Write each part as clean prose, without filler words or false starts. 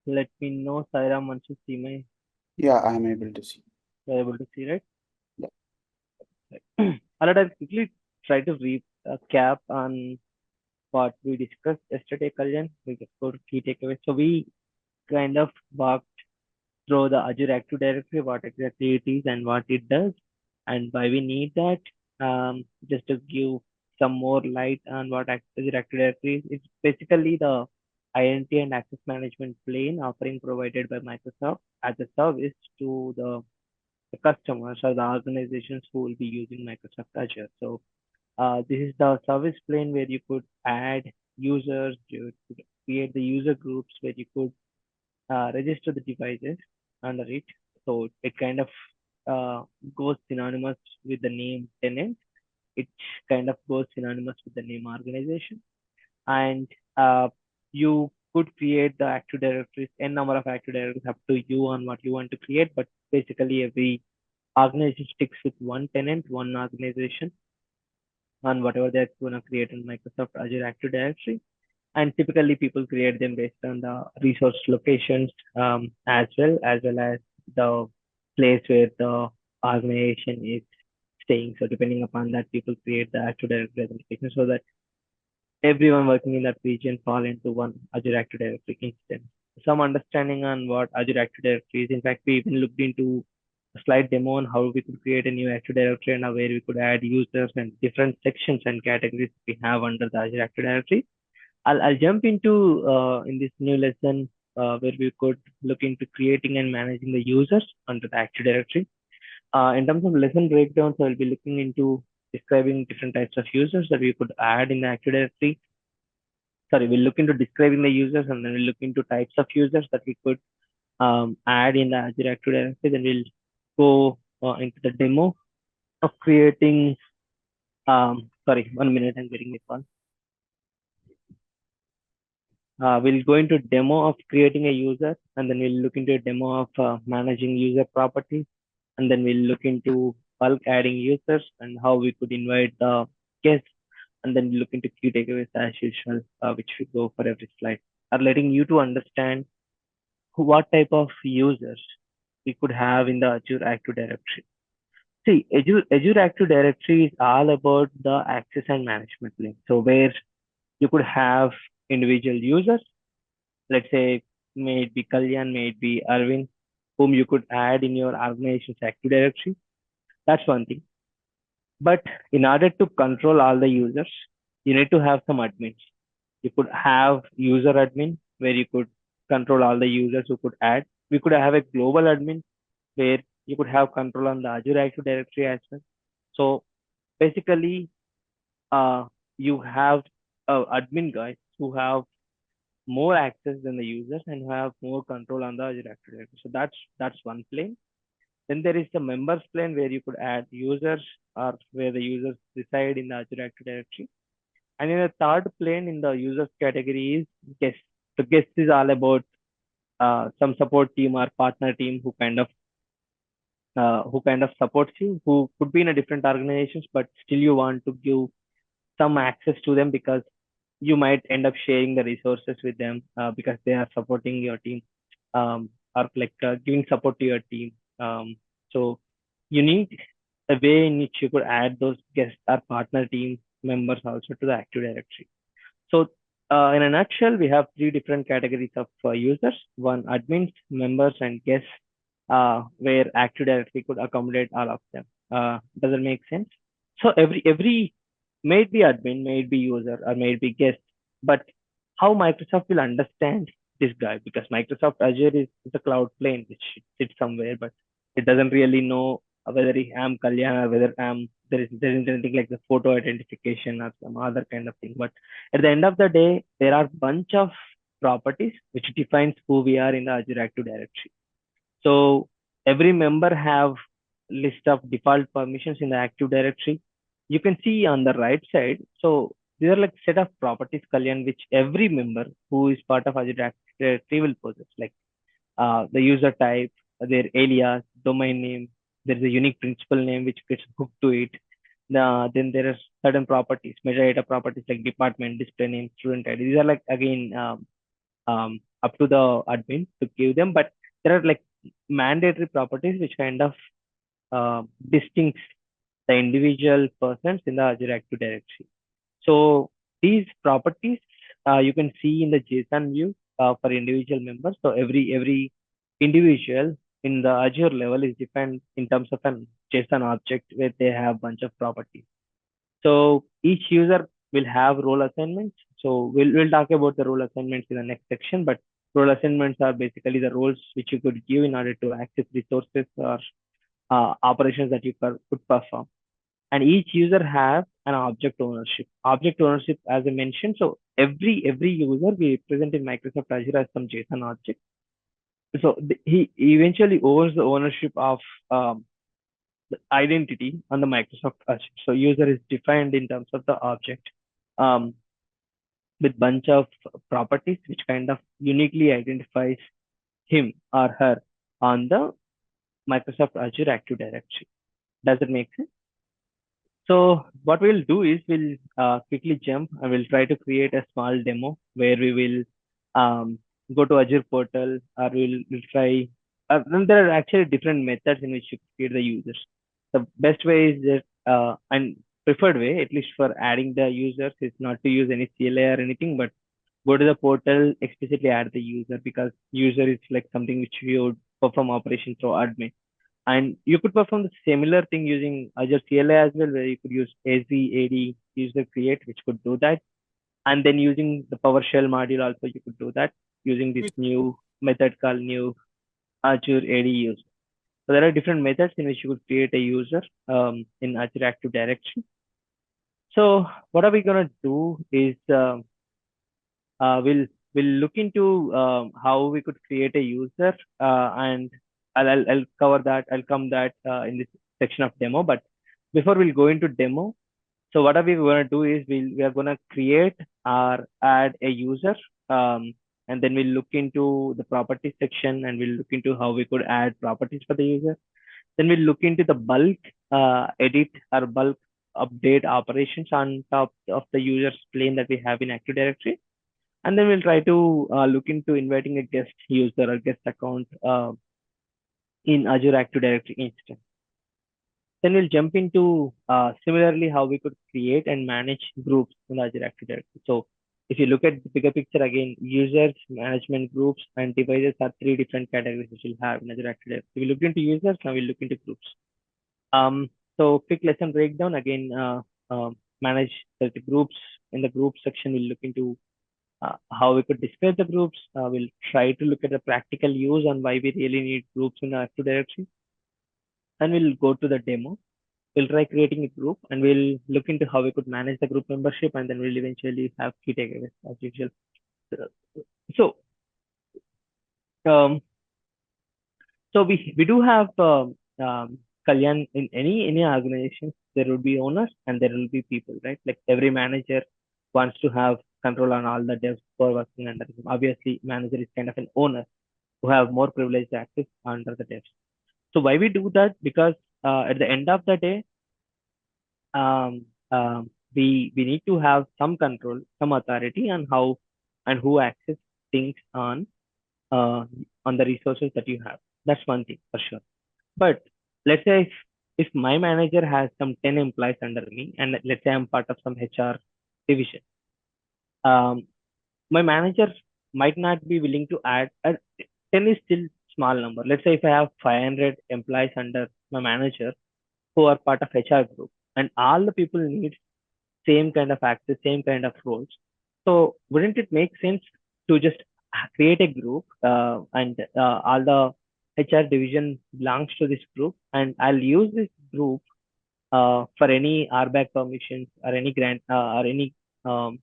Let me know, Sairam, once you see my, Yeah, I am able to see. you're able to see, right? Yeah. I'll quickly try to recap on what we discussed yesterday, Kalyan. We just go to key takeaways. So we kind of walked through the Azure Active Directory, what exactly it is and what it does, and why we need that. Just to give some more light on what Azure Active Directory is, it's basically the identity and access management plane offering provided by Microsoft as a service to the customers or the organizations who will be using Microsoft Azure. So this is the service plane where you could add users, you could create the user groups where you could register the devices under it. So it kind of goes synonymous with the name tenant. It kind of goes synonymous with the name organization. And you could create the Active Directories, n number of Active Directories up to you on what you want to create. But basically, every organization sticks with one tenant, one organization on whatever they're going to create in Microsoft Azure Active Directory. And typically people create them based on the resource locations, as well as the place where the organization is staying. So depending upon that, people create the Active Directory authentication so that everyone working in that region fall into one Azure Active Directory instance. Some understanding on what Azure Active Directory is. In fact, we even looked into a slide demo on how we could create a new Active Directory and where we could add users and different sections and categories we have under the Azure Active Directory. I'll jump into in this new lesson where we could look into creating and managing the users under the Active Directory. In terms of lesson breakdowns, I'll be looking into describing different types of users that we could add in the Active Directory. Sorry, we'll look into describing the users and then we'll look into types of users that we could add in the Azure Active Directory. Then we'll go into the demo of creating. Sorry, 1 minute, I'm getting a call. We'll go into demo of creating a user, and then we'll look into a demo of managing user properties, and then we'll look into bulk adding users and how we could invite the guests, and then we'll look into key takeaways as usual, which we go for every slide, are letting you to understand what type of users we could have in the Azure Active Directory. See, Azure Active Directory is all about the access and management link. So where you could have individual users, let's say may it be Kalyan, may it be Arvind, whom you could add in your organization's Active Directory. That's one thing. But in order to control all the users, you need to have some admins. You could have user admin where you could control all the users who could add. We could have a global admin where you could have control on the Azure Active Directory as well. So basically, uh, you have admin guys who have more access than the users and have more control on the Azure Active Directory. So that's one plane. Then there is the members plane where you could add users or where the users reside in the Azure Active Directory. And in the third plane in the users category is guests. So guest is all about some support team or partner team who kind of supports you, who could be in a different organizations, but still you want to give some access to them because you might end up sharing the resources with them because they are supporting your team or like giving support to your team. So you need a way in which you could add those guest or partner team members also to the Active Directory. So in a nutshell, we have three different categories of users: one admins, members, and guests, where Active Directory could accommodate all of them. Does it make sense? So every may it be admin, may it be user, or may it be guest, but how Microsoft will understand this guy because Microsoft Azure is a cloud plane which sits somewhere, but it doesn't really know whether I'm Kalyan or whether there isn't anything like the photo identification or some other kind of thing. But at the end of the day, there are bunch of properties which defines who we are in the Azure Active Directory. So every member have list of default permissions in the Active Directory. You can see on the right side. So these are like set of properties, Kalyan, which every member who is part of Azure Active Directory will possess, like the user type, their alias, domain name. There is a unique principal name which gets hooked to it. Then there are certain properties, metadata properties like department, display name, student ID. These are like again up to the admin to give them, but there are like mandatory properties which kind of distinct the individual persons in the Azure Active Directory. So these properties you can see in the JSON view for individual members. So every individual in the Azure level is defined in terms of an JSON object where they have bunch of properties. So each user will have role assignments. So we'll talk about the role assignments in the next section, but role assignments are basically the roles which you could give in order to access resources or operations that you could perform. And each user has an object ownership. Object ownership, as I mentioned, so every user we represent in Microsoft Azure as some JSON object. So he eventually owns the ownership of the identity on the Microsoft Azure. So user is defined in terms of the object um, with bunch of properties which kind of uniquely identifies him or her on the Microsoft Azure Active Directory. Does it make sense? So what we'll do is we'll quickly jump and we'll try to create a small demo where we will go to Azure portal or we'll try. Then there are actually different methods in which you create the users. The best way is that and preferred way, at least for adding the users, is not to use any CLA or anything, but go to the portal, explicitly add the user because user is like something which you would perform operation through admin. And you could perform the similar thing using Azure CLA as well, where you could use AZ user create, which could do that. And then using the PowerShell module also, you could do that using this new method called new Azure AD user. So there are different methods in which you could create a user in Azure Active Directory. So what are we gonna do is we'll look into how we could create a user and I'll cover that. I'll come that in this section of demo. But before we'll go into demo, so what are we going to do is we are going to create or add a user, and then we'll look into the properties section and we'll look into how we could add properties for the user. Then we'll look into the bulk edit or bulk update operations on top of the user's plane that we have in Active Directory. And then we'll try to look into inviting a guest user or guest account in Azure Active Directory instance. Then we'll jump into similarly how we could create and manage groups in Azure Active Directory. So if you look at the bigger picture again, users, management groups, and devices are three different categories which we'll have in Azure Active Directory. We looked into users, now we'll look into groups. So quick lesson breakdown again, manage the groups. In the group section, we'll look into how we could describe the groups. We'll try to look at the practical use on why we really need groups in Active Directory. And we'll go to the demo. We'll try creating a group and we'll look into how we could manage the group membership and then we'll eventually have key takeaways as usual. So, um, so we do have Kalyan in any organizations. There will be owners and there will be people, right? Like every manager wants to have control on all the devs who are working under him. Obviously, manager is kind of an owner who have more privileged access under the devs. So why we do that? Because at the end of the day, um, we need to have some control, some authority on how and who access things uh, on the resources that you have. That's one thing for sure. But let's say if my manager has some 10 employees under me, and let's say I'm part of some HR division, um, my manager might not be willing to add. 10 is still small number. Let's say if I have 500 employees under my manager who are part of HR group, and all the people need same kind of access, same kind of roles. So wouldn't it make sense to just create a group and all the HR division belongs to this group, and I'll use this group for any RBAC permissions or any grant or any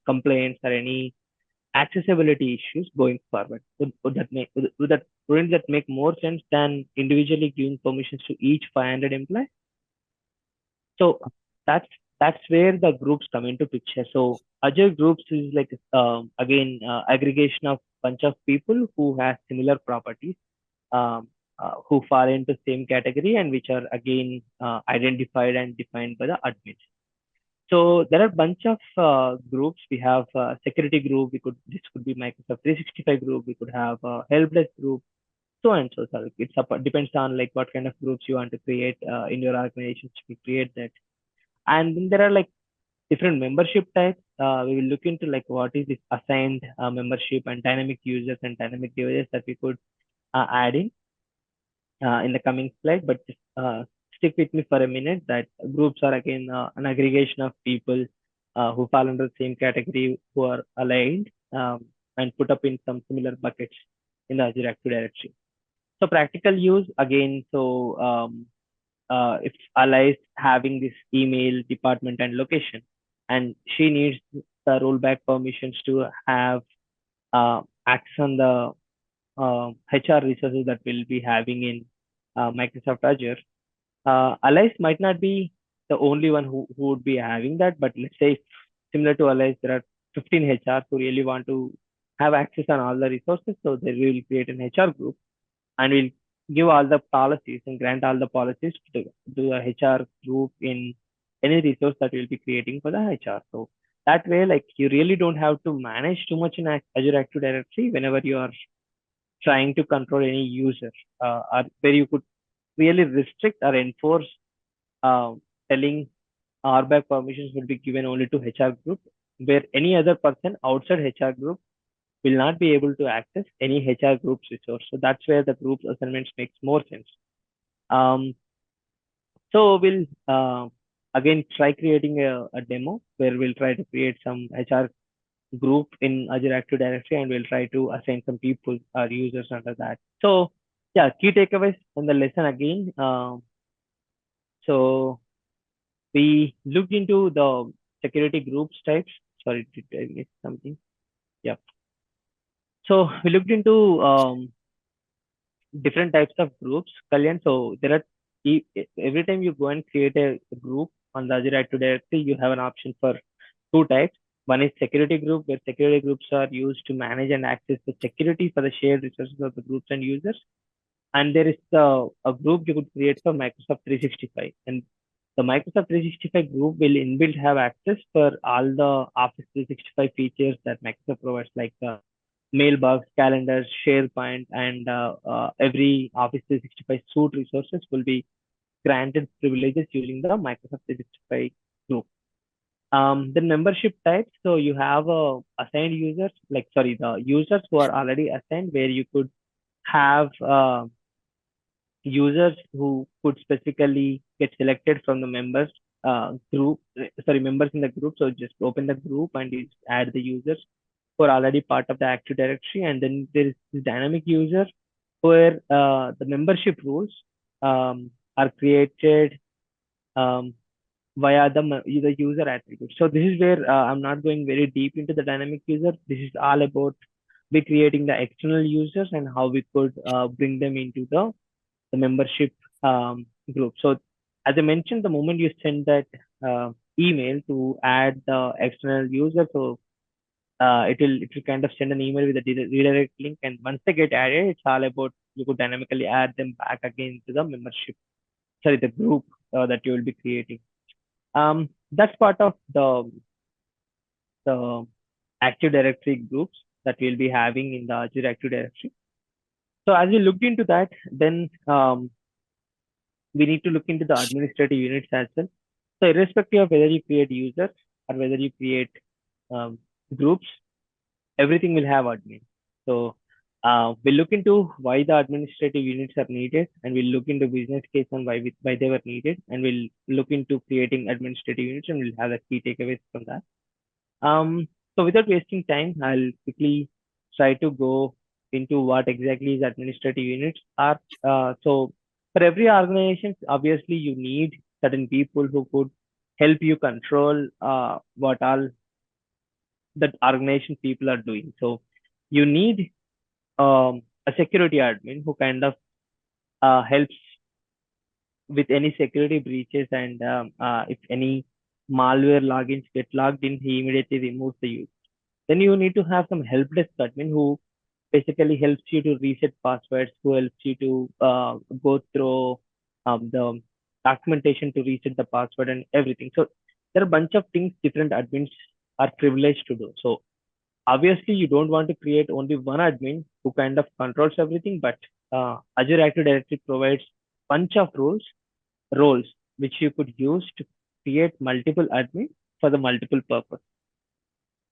complaints or any accessibility issues going forward. Wouldn't that make more sense than individually giving permissions to each 500 employees? So that's that's where the groups come into picture. So Azure groups is like again aggregation of bunch of people who have similar properties, um, who fall into same category and which are again identified and defined by the admins. So there are a bunch of groups. We have security group. This could be Microsoft 365 group. We could have help desk group, so and so. So it's up, depends on like what kind of groups you want to create in your organization. We create that, and then there are like different membership types. We will look into like what is this assigned membership and dynamic users and dynamic devices that we could add in the coming slide. But just stick with me for a minute. That groups are again an aggregation of people who fall under the same category, who are aligned and put up in some similar buckets in the Azure Active Directory. So practical use again. So if Ala is having this email department and location, and she needs the rollback permissions to have access on the HR resources that we'll be having in Microsoft Azure. Allies might not be the only one who would be having that, but let's say similar to Allies, there are 15 HRs who really want to have access on all the resources. So they will create an HR group and we'll give all the policies and grant all the policies to the HR group in any resource that we'll be creating for the HR. So that way, like you really don't have to manage too much in Azure Active Directory whenever you are trying to control any user, or where you could really restrict or enforce uh, telling RBAC permissions will be given only to HR group, where any other person outside HR group will not be able to access any HR group's resource. So that's where the group assignments makes more sense. Um, so we'll again try creating a demo where we'll try to create some HR group in Azure Active Directory and we'll try to assign some people or users under that. So yeah, key takeaways from the lesson again. So we looked into the security groups types. Sorry, did I miss something? Yeah. So we looked into different types of groups, Kalyan. So there are every time you go and create a group on the Azure Active Directory, you have an option for two types. One is security group, where security groups are used to manage and access the security for the shared resources of the groups and users. And there is a group you could create for Microsoft 365. And the Microsoft 365 group will inbuilt have access for all the Office 365 features that Microsoft provides, like mailbox, calendars, SharePoint, and every Office 365 suite resources will be granted privileges using the Microsoft 365 group. The membership types, so you have assigned users, like sorry, the users who are already assigned, where you could have users who could specifically get selected from the members group, sorry, members in the group. So just open the group and you add the users who are already part of the Active Directory. And then there is this dynamic user where the membership rules are created um, via the user attribute. So this is where I'm not going very deep into the dynamic user. This is all about we creating the external users and how we could bring them into the membership group. So as I mentioned, the moment you send that email to add the external user, so it will kind of send an email with a redirect link, and once they get added, it's all about you could dynamically add them back again to the membership, sorry, the group that you will be creating. That's part of the Active Directory groups that we'll be having in the Azure Active Directory. So as we looked into that, then we need to look into the administrative units as well. So irrespective of whether you create users or whether you create um, groups, everything will have admin. So we'll look into why the administrative units are needed, and we'll look into business case and why they were needed, and we'll look into creating administrative units, and we'll have the key takeaways from that. So without wasting time, I'll quickly try to go into what exactly is administrative units are. So for every organization, obviously you need certain people who could help you control what all that organization people are doing. So you need a security admin who kind of helps with any security breaches, and if any malware logins get logged in, he immediately removes the user. Then you need to have some help desk admin who basically helps you to reset passwords, who helps you to go through the documentation to reset the password and everything. So there are a bunch of things different admins are privileged to do. So obviously, you don't want to create only one admin who kind of controls everything, but Azure Active Directory provides bunch of roles which you could use to create multiple admins for the multiple purpose.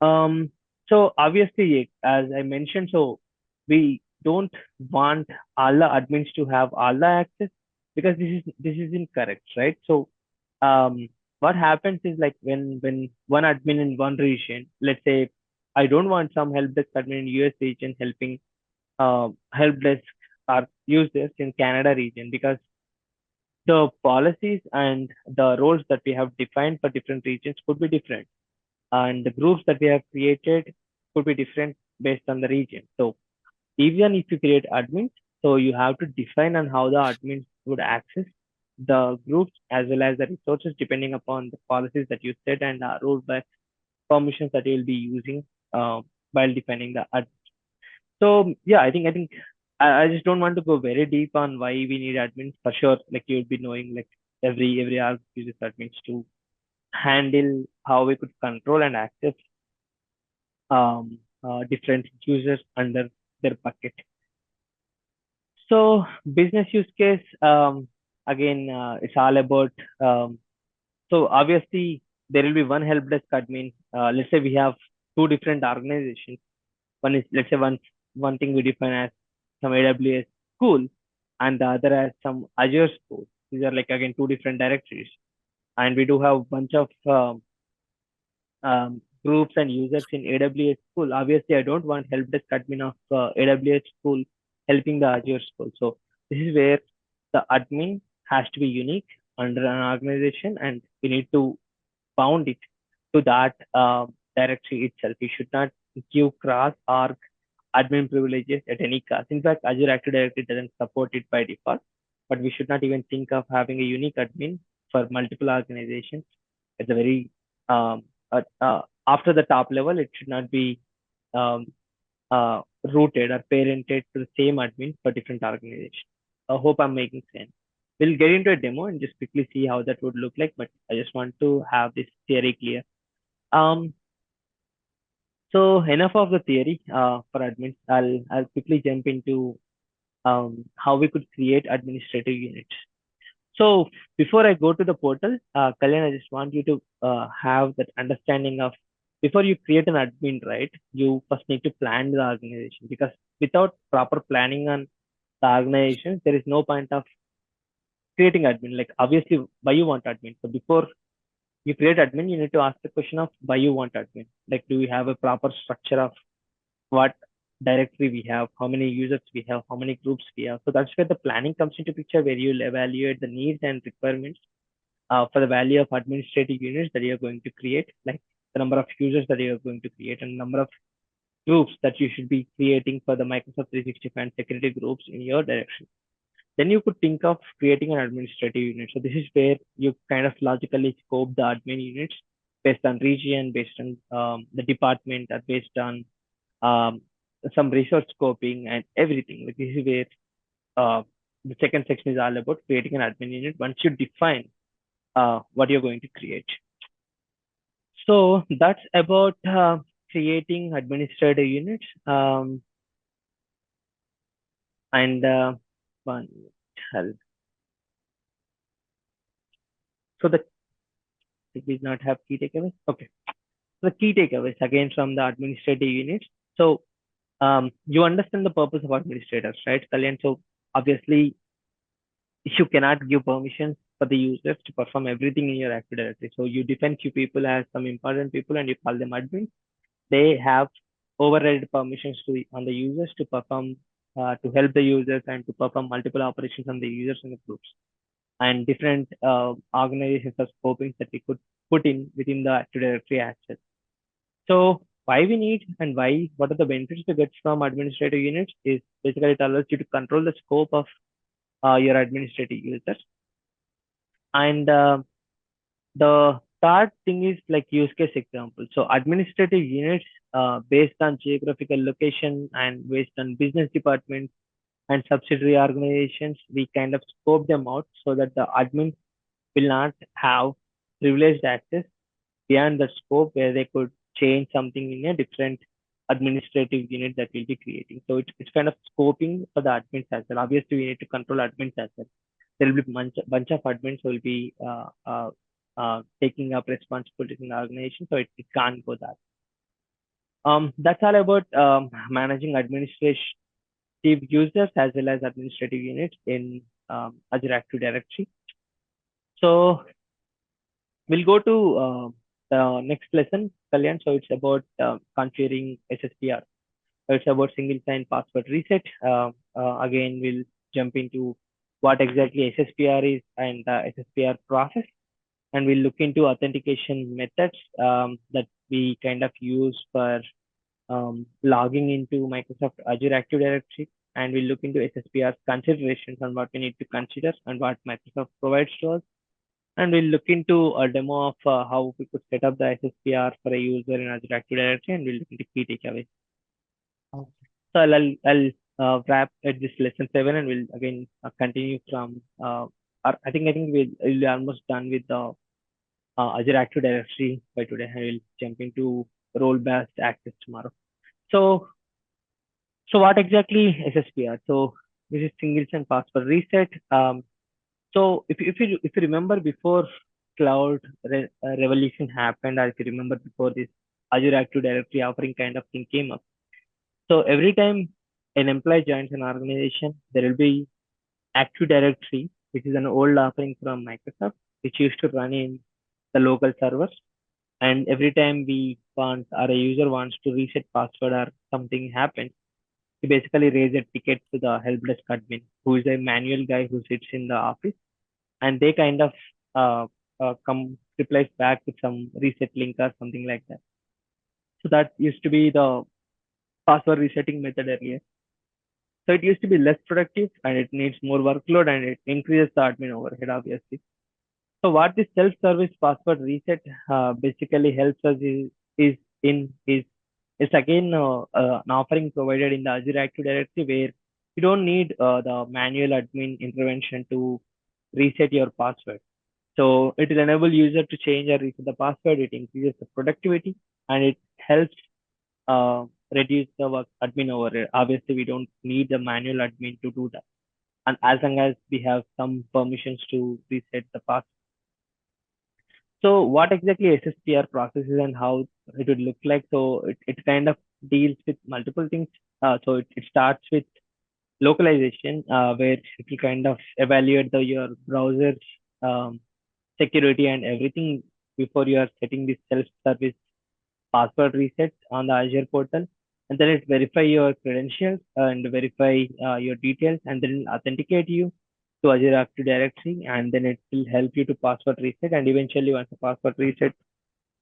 Um, so obviously, as I mentioned, so we don't want all the admins to have all the access because this is incorrect, right? So what happens is like when one admin in one region, let's say I don't want some help desk admin in US region helping help desk or users in Canada region because the policies and the roles that we have defined for different regions could be different and the groups that we have created could be different based on the region. So even if you create admins, so you have to define on how the admins would access the groups as well as the resources depending upon the policies that you set and rollback permissions that you will be using while defining the ad. So yeah, I think I just don't want to go very deep on why we need admins for sure. Like you'll be knowing like every org uses admins to handle how we could control and access different users under their bucket. So business use case, again, it's all about, so obviously there will be one help desk admin. Let's say we have two different organizations. One is, let's say one thing we define as some AWS school and the other as some Azure school. These are like, again, two different directories. And we do have bunch of groups and users in AWS school. Obviously, I don't want help desk admin of AWS school helping the Azure school. So this is where the admin has to be unique under an organization, and we need to bound it to that directory itself. We should not give cross org admin privileges at any cost. In fact, Azure Active Directory doesn't support it by default, but we should not even think of having a unique admin for multiple organizations. It's a very after the top level, it should not be um, rooted or parented to the same admin for different organizations. I hope I'm making sense. We'll get into a demo and just quickly see how that would look like, but I just want to have this theory clear. Um, so enough of the theory for admins. I'll quickly jump into how we could create administrative units. So before I go to the portal, Kalyan, I just want you to have that understanding of before you create an admin, right? You first need to plan the organization because without proper planning on the organization, there is no point of creating admin. Like obviously, why you want admin? So before you create admin, you need to ask the question of why you want admin. Like, do we have a proper structure of what directory we have, how many users we have, how many groups we have? So that's where the planning comes into picture, where you'll evaluate the needs and requirements for the value of administrative units that you're going to create, like the number of users that you're going to create and number of groups that you should be creating for the Microsoft 365 security groups in your direction. Then you could think of creating an administrative unit. So this is where you kind of logically scope the admin units based on region, based on the department, or based on um, some resource scoping and everything. Like this is where uh, the second section is all about creating an admin unit once you define what you're going to create. So that's about creating administrative units. And one, hell. So the it does not have key takeaways. Okay. So the key takeaways again from the administrative units. So you understand the purpose of administrators, right, Kalyan? So obviously you cannot give permissions for the users to perform everything in your Active Directory. So you define few people as some important people and you call them admins. They have override permissions on the users to perform to help the users and to perform multiple operations on the users and the groups and different organizations or scopings that we could put in within the Active Directory access. So why we need and why what are the benefits we get from administrative units is basically it allows you to control the scope of your administrative users. And the third thing is like use case example. So administrative units based on geographical location and based on business departments and subsidiary organizations, we kind of scope them out so that the admin will not have privileged access beyond the scope where they could change something in a different administrative unit that we'll be creating. So it's kind of scoping for the admins as well. Obviously, we need to control admins as well. There will be bunch of admins who will be taking up responsibilities in the organization, so it can't go that. That's all about managing administrative users as well as administrative units in Azure Active Directory. So we'll go to the next lesson, Kalyan. So it's about configuring SSPR. So it's about single sign password reset. Again, we'll jump into what exactly SSPR is and the SSPR process, and we'll look into authentication methods that we kind of use for logging into Microsoft Azure Active Directory, and we'll look into SSPR's considerations on what we need to consider and what Microsoft provides to us. And we'll look into a demo of how we could set up the SSPR for a user in Azure Active Directory, and we'll look into key takeaways. So I'll wrap at this lesson 7, and we'll again continue from. I think we'll be almost done with the Azure Active Directory by today, and we'll jump into role-based access tomorrow. So so what exactly SSPR? So this is single sign password reset. So if you remember before revolution happened, or if you remember before this Azure Active Directory offering kind of thing came up. So every time an employee joins an organization, there will be Active Directory, which is an old offering from Microsoft, which used to run in the local servers. And every time we want or a user wants to reset password or something happens, we basically raise a ticket to the help desk admin, who is a manual guy who sits in the office, and they kind of come replies back with some reset link or something like that. So that used to be the password resetting method earlier. So it used to be less productive and it needs more workload and it increases the admin overhead, obviously. So what this self-service password reset basically helps us is in is it's again an offering provided in the Azure Active Directory where you don't need the manual admin intervention to reset your password. So it will enable user to change or reset the password. It increases the productivity and it helps uh, reduce the work admin overhead. Obviously, we don't need the manual admin to do that. And as long as we have some permissions to reset the password. So what exactly SSPR process is and how it would look like? So it kind of deals with multiple things. So it starts with localization, where it will kind of evaluate your browser's um, security and everything before you are setting this self-service password reset on the Azure portal. And then it verify your credentials and verify your details and then authenticate you to Azure Active Directory. And then it will help you to password reset. And eventually, once the password reset,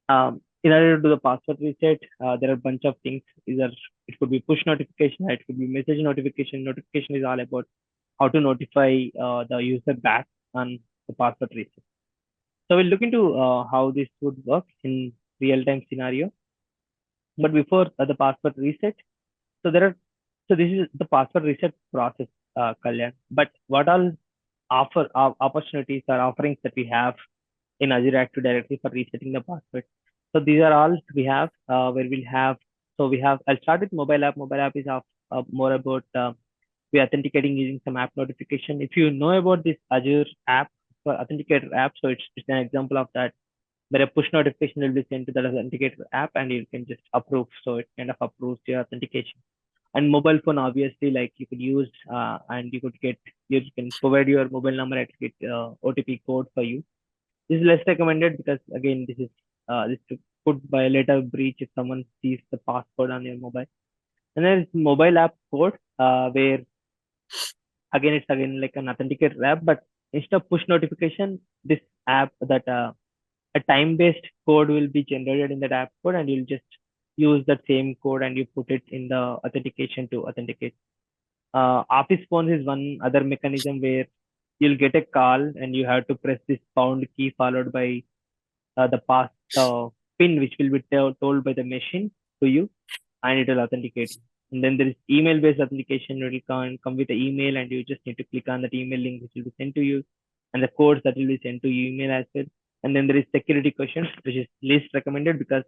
in order to do the password reset, there are a bunch of things. Either it could be push notification, it could be message notification. Notification is all about how to notify the user back on the password reset. So we'll look into how this would work in real-time scenario. But before the password reset, so there are so this is the password reset process, Kalyan. But what all opportunities or offerings that we have in Azure Active Directory for resetting the password? So these are all we have where we'll have. So we have. I'll start with mobile app. Mobile app is more about we authenticating using some app notification. If you know about this Azure app for authenticator app, so it's an example of that where a push notification will be sent to the authenticator app and you can just approve. So it kind of approves your authentication. And mobile phone, obviously, like you could use and you can provide your mobile number and get OTP code for you. This is less recommended because again, this could violate a breach if someone sees the passcode on your mobile. And then it's mobile app code, where again it's again like an authenticator app, but instead of push notification, this app that a time-based code will be generated in that app code, and you'll just use that same code and you put it in the authentication to authenticate. Office phones is one other mechanism where you'll get a call and you have to press this pound key followed by the pin, which will be told by the machine to you, and it will authenticate. And then there is email-based authentication. It will come with the email, and you just need to click on that email link, which will be sent to you, and the codes that will be sent to you email as well. And then there is security questions, which is least recommended because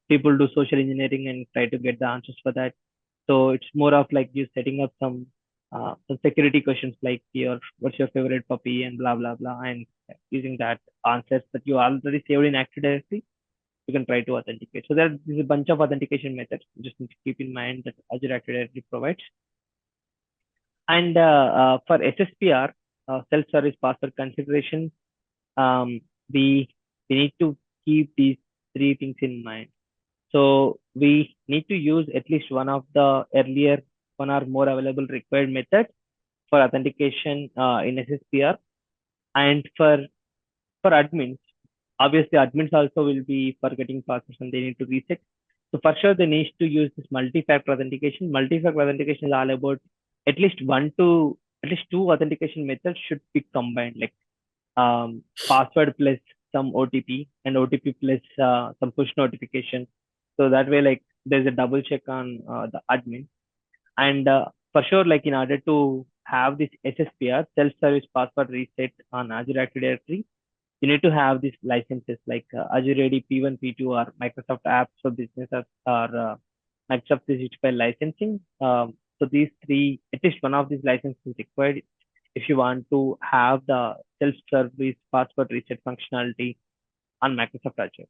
people do social engineering and try to get the answers for that. So it's more of like you setting up some security questions like your what's your favorite puppy and blah blah blah, and using that answers that you already saved in Active Directory, you can try to authenticate. So there is a bunch of authentication methods. You just need to keep in mind that Azure Active Directory provides. And for SSPR, self-service password configuration, um, we we need to keep these three things in mind. So we need to use at least one of the earlier one or more available required methods for authentication in SSPR. And for admins, obviously admins also will be forgetting passwords and they need to reset. So for sure they need to use this multi-factor authentication. Multi-factor authentication is all about at least at least two authentication methods should be combined, like password plus some OTP and OTP plus some push notification. So that way, like there's a double check on the admin. And for sure, like in order to have this SSPR, self-service password reset on Azure Active Directory, you need to have these licenses like Azure AD P1, P2, or Microsoft Apps for Business, or Microsoft 365 licensing. So these three, at least one of these licenses is required if you want to have the self-service password reset functionality on Microsoft Azure.